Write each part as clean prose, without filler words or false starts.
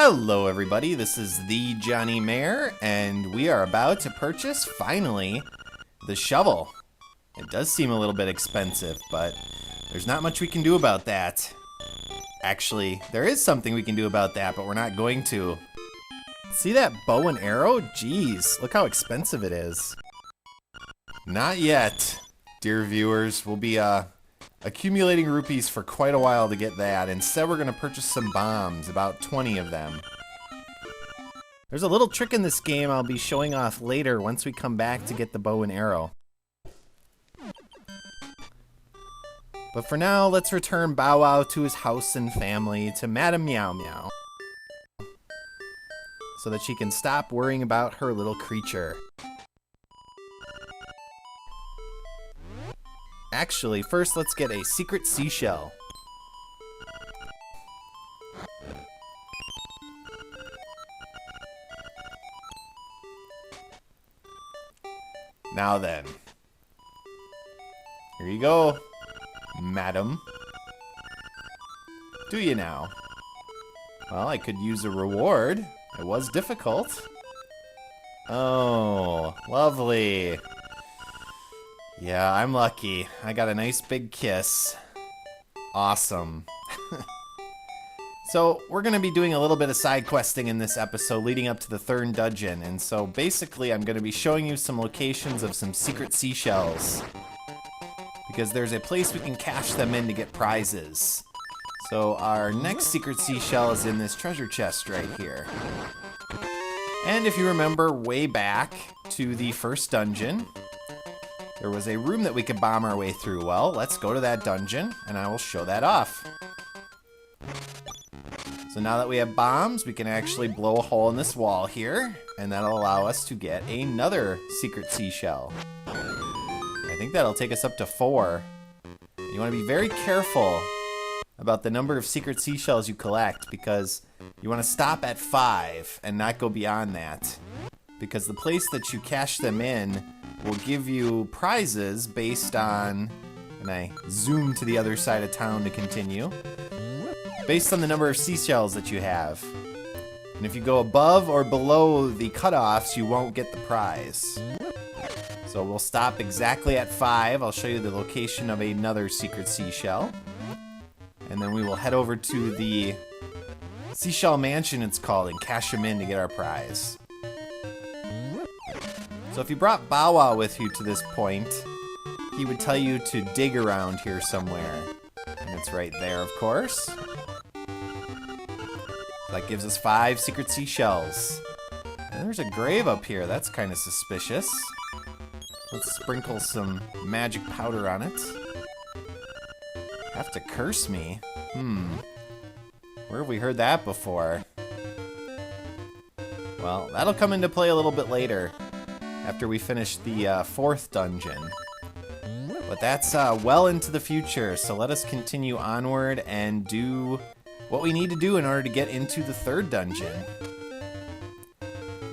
Hello everybody, this is the thejonnymar, and we are about to purchase, finally, the shovel. It does seem a little bit expensive, but there's not much we can do about that. Actually, there is something we can do about that, but we're not going to. See that bow and arrow? Jeez, look how expensive it is. Not yet, dear viewers. We'll be accumulating rupees for quite a while to get that. Instead, we're going to purchase some bombs, about 20 of them. There's a little trick in this game I'll be showing off later once we come back to get the bow and arrow. But for now, let's return Bow Wow to his house and family, to Madame Meow Meow, so that she can stop worrying about her little creature. Actually, first let's get a secret seashell. Now then. Here you go, madam. Do you now? Well, I could use a reward. It was difficult. Oh, lovely. Yeah, I'm lucky. I got a nice big kiss. Awesome. So, we're going to be doing a little bit of side questing in this episode leading up to the third dungeon. And so, basically, I'm going to be showing you some locations of some secret seashells, because there's a place we can cash them in to get prizes. So, our next secret seashell is in this treasure chest right here. And if you remember way back to the first dungeon, there was a room that we could bomb our way through. Well, let's go to that dungeon, and I will show that off. So now that we have bombs, we can actually blow a hole in this wall here, and that'll allow us to get another secret seashell. I think that'll take us up to 4. You want to be very careful about the number of secret seashells you collect, because you want to stop at 5 and not go beyond that. Because the place that you cash them in will give you prizes based on, and I zoom to the other side of town to continue, based on the number of seashells that you have. And if you go above or below the cutoffs, you won't get the prize. So we'll stop exactly at 5. I'll show you the location of another secret seashell. And then we will head over to the Seashell Mansion, it's called, and cash them in to get our prize. So if you brought Bow Wow with you to this point, he would tell you to dig around here somewhere. And it's right there, of course. That gives us 5 secret seashells. And there's a grave up here. That's kind of suspicious. Let's sprinkle some magic powder on it. Have to curse me? Where have we heard that before? Well, that'll come into play a little bit later, after we finish the 4th dungeon. But that's well into the future, so let us continue onward and do what we need to do in order to get into the 3rd dungeon.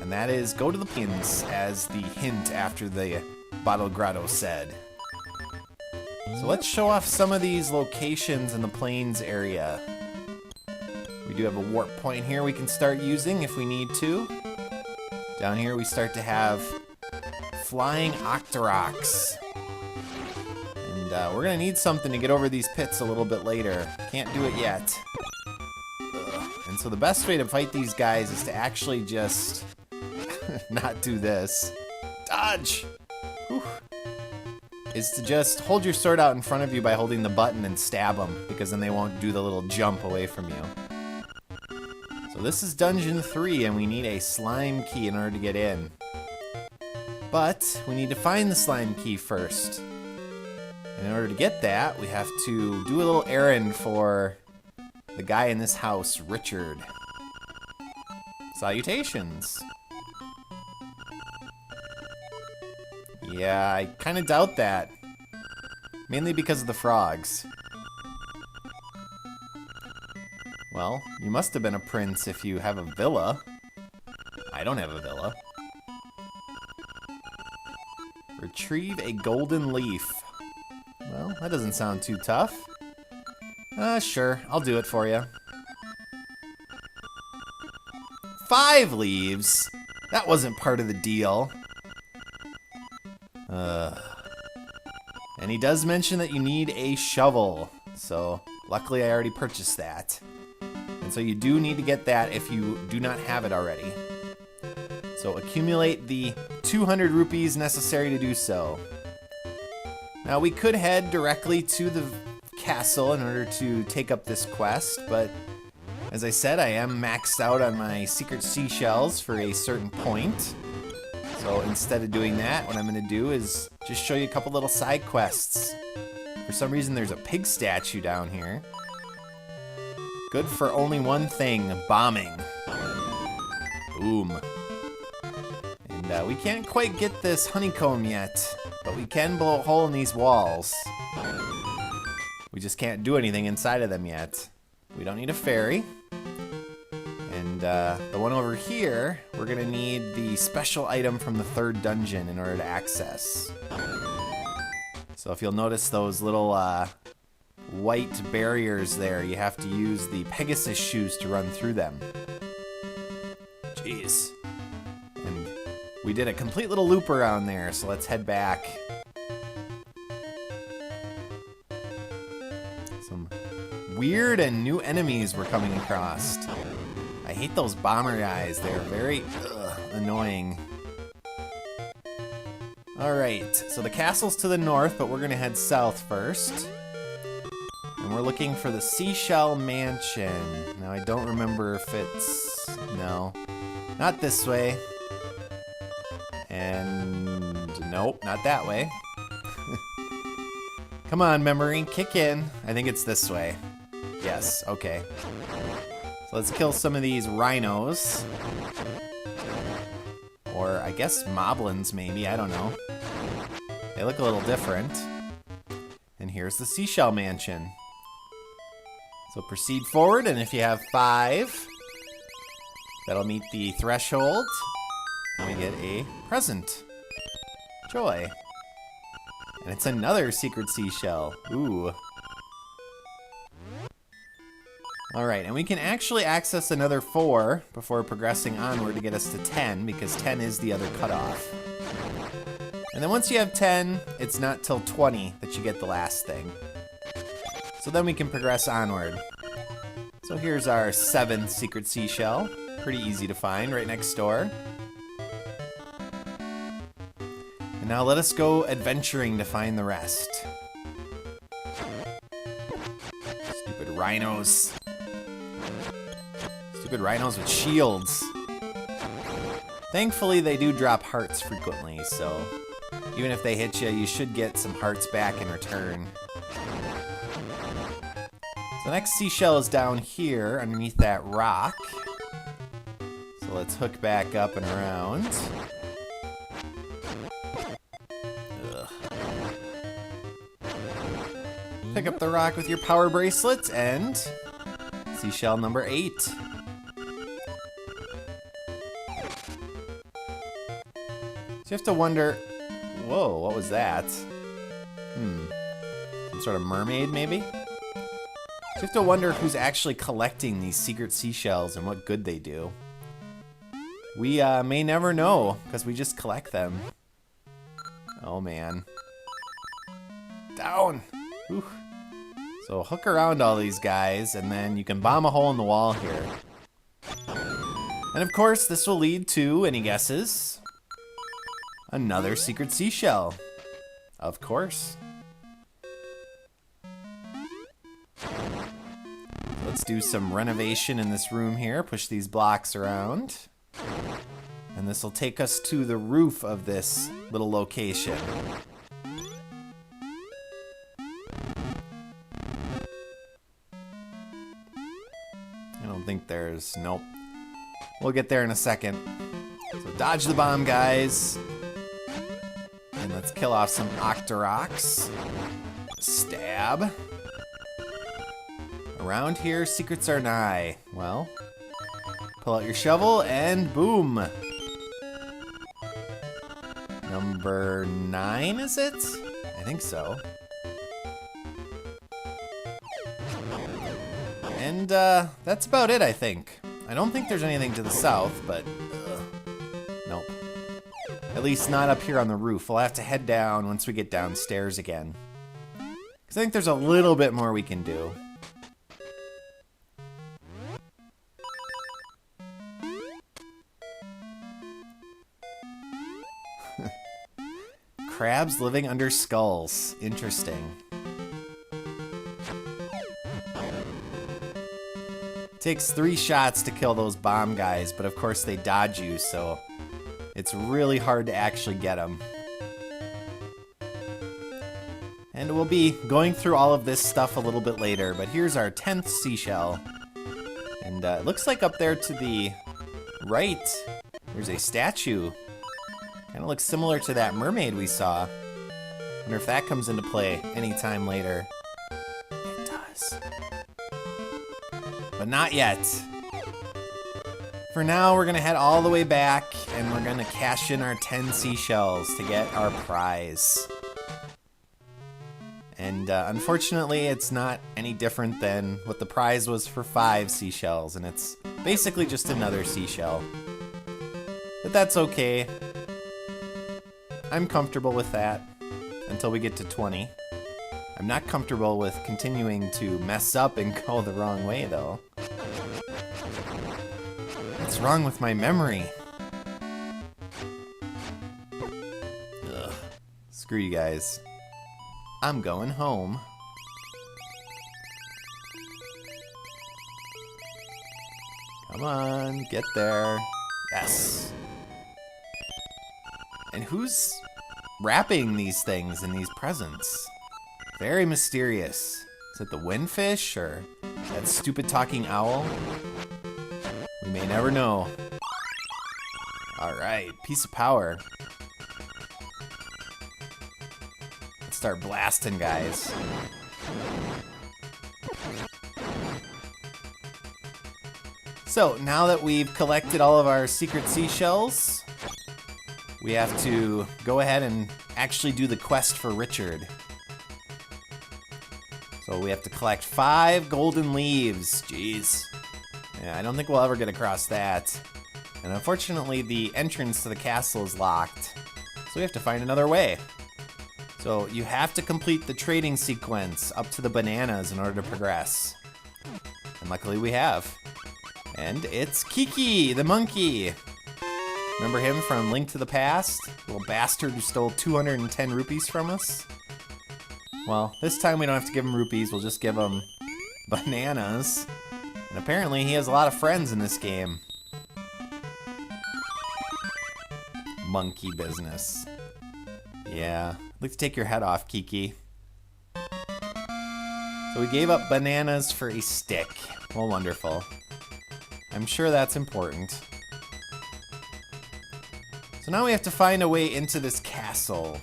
And that is go to the pins, as the hint after the Bottle Grotto said. So let's show off some of these locations in the plains area. We do have a warp point here we can start using if we need to. Down here we start to have flying Octoroks. And we're going to need something to get over these pits a little bit later. Can't do it yet. Ugh. And so the best way to fight these guys is to actually just not do this. Dodge! Whew. Is to just hold your sword out in front of you by holding the button and stab them, because then they won't do the little jump away from you. So this is dungeon 3, and we need a slime key in order to get in. But we need to find the slime key first. And in order to get that, we have to do a little errand for the guy in this house, Richard. Salutations. Yeah, I kind of doubt that. Mainly because of the frogs. Well, you must have been a prince if you have a villa. I don't have a villa. Retrieve a golden leaf. Well, that doesn't sound too tough. Sure, I'll do it for you. 5 leaves? That wasn't part of the deal. And he does mention that you need a shovel. So, luckily I already purchased that. And so you do need to get that if you do not have it already. So accumulate the 200 rupees necessary to do so. Now we could head directly to the castle in order to take up this quest, but as I said, I am maxed out on my secret seashells for a certain point. So instead of doing that, what I'm going to do is just show you a couple little side quests. For some reason, there's a pig statue down here. Good for only one thing, bombing. Boom. And we can't quite get this honeycomb yet, but we can blow a hole in these walls. We just can't do anything inside of them yet. We don't need a fairy. And the one over here, we're gonna need the special item from the 3rd dungeon in order to access. So if you'll notice those little white barriers there, you have to use the Pegasus shoes to run through them. Jeez. And we did a complete little loop around there, so let's head back. Some weird and new enemies we're coming across. I hate those bomber guys. They're very annoying. Alright, so the castle's to the north, but we're gonna head south first. And we're looking for the Seashell Mansion. Now I don't remember if it's... no. Not this way. And... nope, not that way. Come on, memory, kick in. I think it's this way. Yes, okay. So let's kill some of these rhinos. Or I guess moblins maybe, I don't know. They look a little different. And here's the Seashell Mansion. So proceed forward, and if you have 5, that'll meet the threshold. And we get a present. Joy. And it's another secret seashell. Ooh. Alright, and we can actually access another 4 before progressing onward to get us to 10, because 10 is the other cutoff. And then once you have 10, it's not till 20 that you get the last thing. So then we can progress onward. So here's our 7th secret seashell. Pretty easy to find, right next door. And now let us go adventuring to find the rest. Stupid rhinos. Stupid rhinos with shields. Thankfully, they do drop hearts frequently, so even if they hit you, you should get some hearts back in return. So the next seashell is down here underneath that rock. So let's hook back up and around. Ugh. Pick up the rock with your power bracelet and seashell number 8. So you have to wonder, whoa, what was that? Some sort of mermaid, maybe? So you have to wonder who's actually collecting these secret seashells and what good they do. We may never know, because we just collect them. Oh, man. Down! Whew. So hook around all these guys, and then you can bomb a hole in the wall here. And of course, this will lead to, any guesses? Another secret seashell. Of course. Let's do some renovation in this room here. Push these blocks around. And this will take us to the roof of this little location. I don't think there's... nope. We'll get there in a second. So dodge the bomb, guys. And let's kill off some Octoroks. Stab. Around here, secrets are nigh. Well, pull out your shovel and boom. Number 9, is it? I think so. And that's about it, I think. I don't think there's anything to the south, but nope. At least not up here on the roof. We'll have to head down once we get downstairs again. Because I think there's a little bit more we can do. Crabs living under skulls. Interesting. Takes 3 shots to kill those bomb guys, but of course they dodge you, so it's really hard to actually get them. And we'll be going through all of this stuff a little bit later, but here's our 10th seashell. And it looks like up there to the right, there's a statue. Kind of looks similar to that mermaid we saw. Wonder if that comes into play anytime later. It does. But not yet. For now, we're gonna head all the way back and we're gonna cash in our 10 seashells to get our prize. And unfortunately, it's not any different than what the prize was for 5 seashells, and it's basically just another seashell. But that's okay. I'm comfortable with that until we get to 20. I'm not comfortable with continuing to mess up and go the wrong way, though. What's wrong with my memory? Ugh. Screw you guys. I'm going home. Come on, get there. Yes. And who's wrapping these things in these presents? Very mysterious. Is it the windfish or that stupid talking owl? We may never know. Alright, piece of power. Let's start blasting, guys. So, now that we've collected all of our secret seashells, we have to go ahead and actually do the quest for Richard. So we have to collect 5 golden leaves. Jeez. Yeah, I don't think we'll ever get across that. And unfortunately, the entrance to the castle is locked. So we have to find another way. So you have to complete the trading sequence up to the bananas in order to progress. And luckily we have. And it's Kiki, the monkey. Remember him from Link to the Past? Little bastard who stole 210 rupees from us? Well, this time we don't have to give him rupees, we'll just give him bananas. And apparently he has a lot of friends in this game. Monkey business. Yeah, I'd like to take your head off, Kiki. So we gave up bananas for a stick. Well, wonderful. I'm sure that's important. So now we have to find a way into this castle.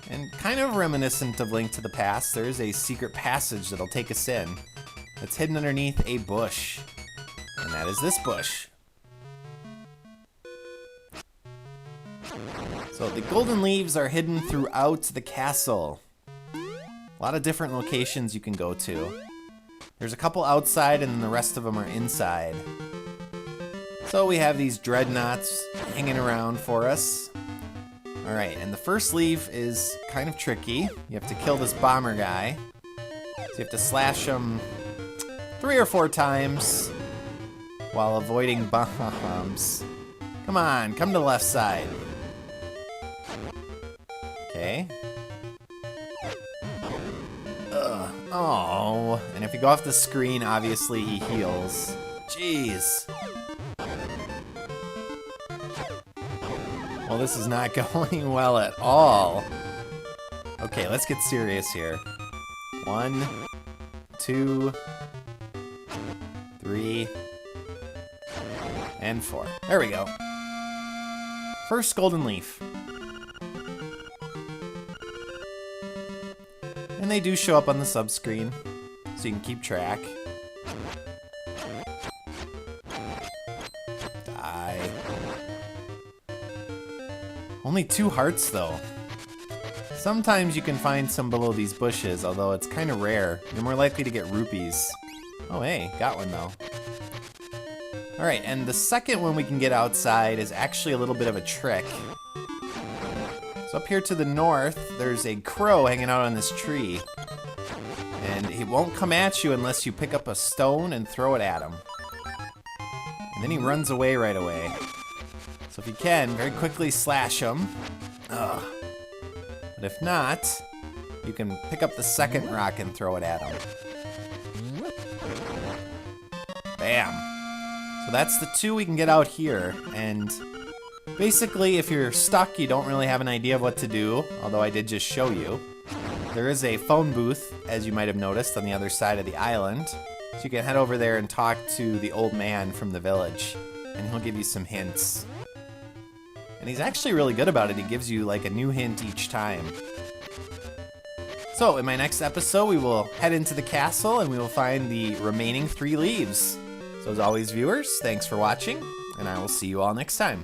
And kind of reminiscent of Link to the Past, there is a secret passage that'll take us in. That's hidden underneath a bush. And that is this bush. So the golden leaves are hidden throughout the castle. A lot of different locations you can go to. There's a couple outside and then the rest of them are inside. So we have these dreadnoughts hanging around for us. Alright, and the first leaf is kind of tricky. You have to kill this bomber guy. So you have to slash him 3 or 4 times while avoiding bombs. Come on, come to the left side. Okay. Ugh. Oh, and if you go off the screen, obviously he heals. Jeez. Well, this is not going well at all. Okay, let's get serious here. 1, 2, 3, and 4. There we go. First golden leaf. And they do show up on the sub-screen, so you can keep track. Die. Only 2 hearts, though. Sometimes you can find some below these bushes, although it's kind of rare. You're more likely to get rupees. Oh, hey, got one, though. Alright, and the second one we can get outside is actually a little bit of a trick. So up here to the north, there's a crow hanging out on this tree. And he won't come at you unless you pick up a stone and throw it at him. And then he runs away right away. So if you can, very quickly slash him. Ugh. But if not, you can pick up the second rock and throw it at him. Bam. So that's the two we can get out here. And basically, if you're stuck, you don't really have an idea of what to do, although I did just show you. There is a phone booth, as you might have noticed, on the other side of the island. So you can head over there and talk to the old man from the village, and he'll give you some hints. And he's actually really good about it. He gives you like a new hint each time. So in my next episode, we will head into the castle and we will find the remaining 3 leaves. So as always, viewers, thanks for watching, and I will see you all next time.